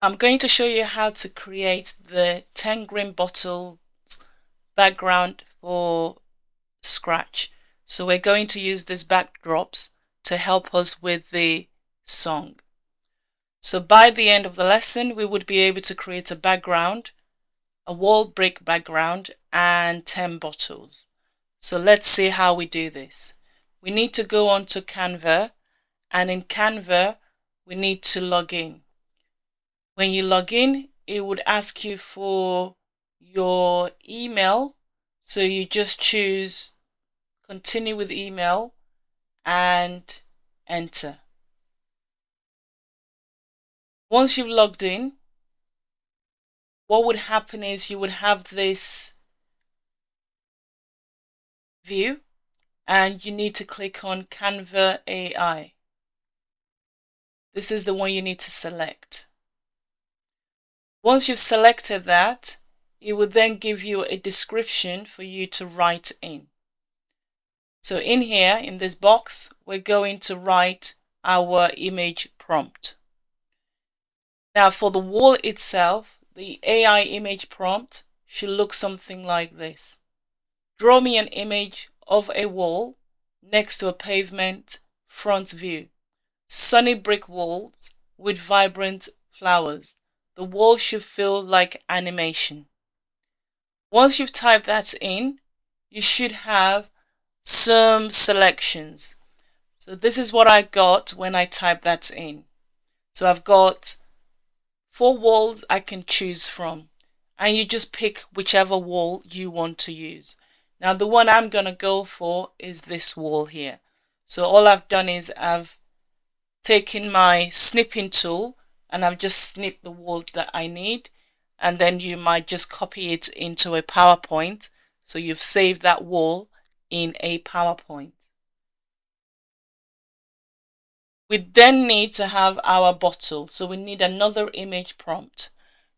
I'm going to show you how to create the 10 green bottles background for Scratch. So we're going to use these backdrops to help us with the song. So by the end of the lesson, we would be able to create a background, a wall brick background, and 10 bottles. So let's see how we do this. We need to go on to Canva, and in Canva, we need to log in. When you log in, it would ask you for your email. So you just choose continue with email and enter. Once you've logged in, what would happen is you would have this view and you need to click on Canva AI. This is the one you need to select. Once you've selected that, it will then give you a description for you to write in. So in here, in this box, we're going to write our image prompt. Now for the wall itself, the AI image prompt should look something like this. Draw me an image of a wall next to a pavement front view. Sunny brick walls with vibrant flowers. The wall should feel like animation. Once you've typed that in, you should have some selections. So this is what I got when I typed that in. So I've got 4 walls I can choose from, and you just pick whichever wall you want to use. Now the one I'm going to go for is this wall here. So all I've done is I've taken my snipping tool and I've just snipped the wall that I need, and then you might just copy it into a PowerPoint. So you've saved that wall in a PowerPoint. We then need to have our bottle. So we need another image prompt.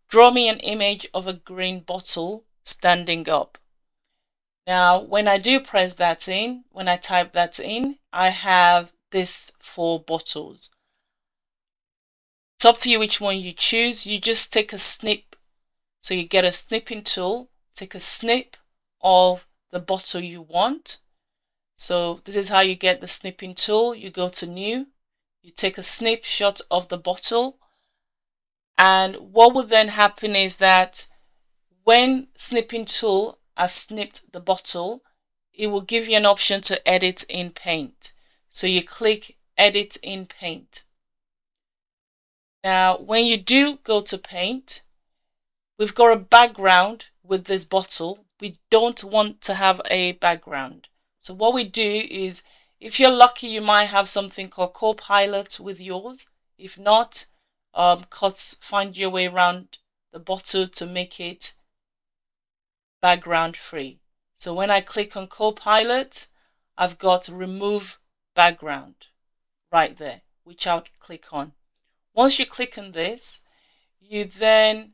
Draw me an image of a green bottle standing up. Now, when I do press that in, when I type that in, I have this 4 bottles. It's up to you which one you choose. You just take a snip. So you get a snipping tool, take a snip of the bottle you want. So this is how you get the snipping tool. You go to new, you take a snapshot of the bottle, and what will then happen is that when snipping tool has snipped the bottle, it will give you an option to edit in paint. So you click edit in paint. Now when you do go to paint, we've got a background with this bottle. We don't want to have a background. So what we do is, if you're lucky, you might have something called Copilot with yours. If not, find your way around the bottle to make it background free. So when I click on Copilot, I've got remove background right there, which I'll click on. Once you click on this, you then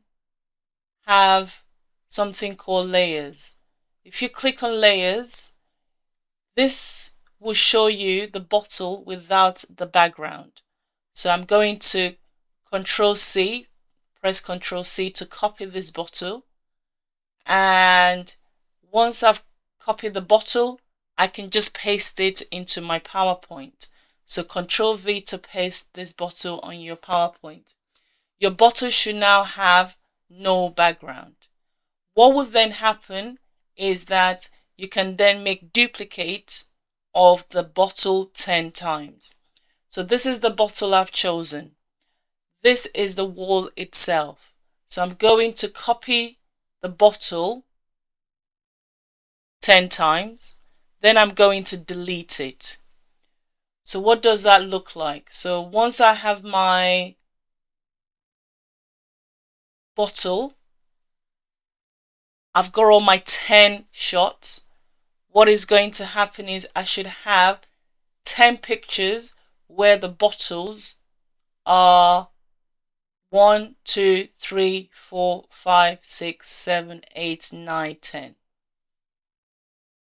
have something called layers. If you click on layers, this will show you the bottle without the background. So I'm going to Control C, press Control C to copy this bottle. And once I've copied the bottle, I can just paste it into my PowerPoint. So Control V to paste this bottle on your PowerPoint. Your bottle should now have no background. What will then happen is that you can then make duplicate of the bottle 10 times. So this is the bottle I've chosen. This is the wall itself. So I'm going to copy the bottle 10 times. Then I'm going to delete it. So what does that look like? So once I have my bottle, I've got all my 10 shots. What is going to happen is I should have 10 pictures where the bottles are 1, 2, 3, 4, 5, 6, 7, 8, 9, 10.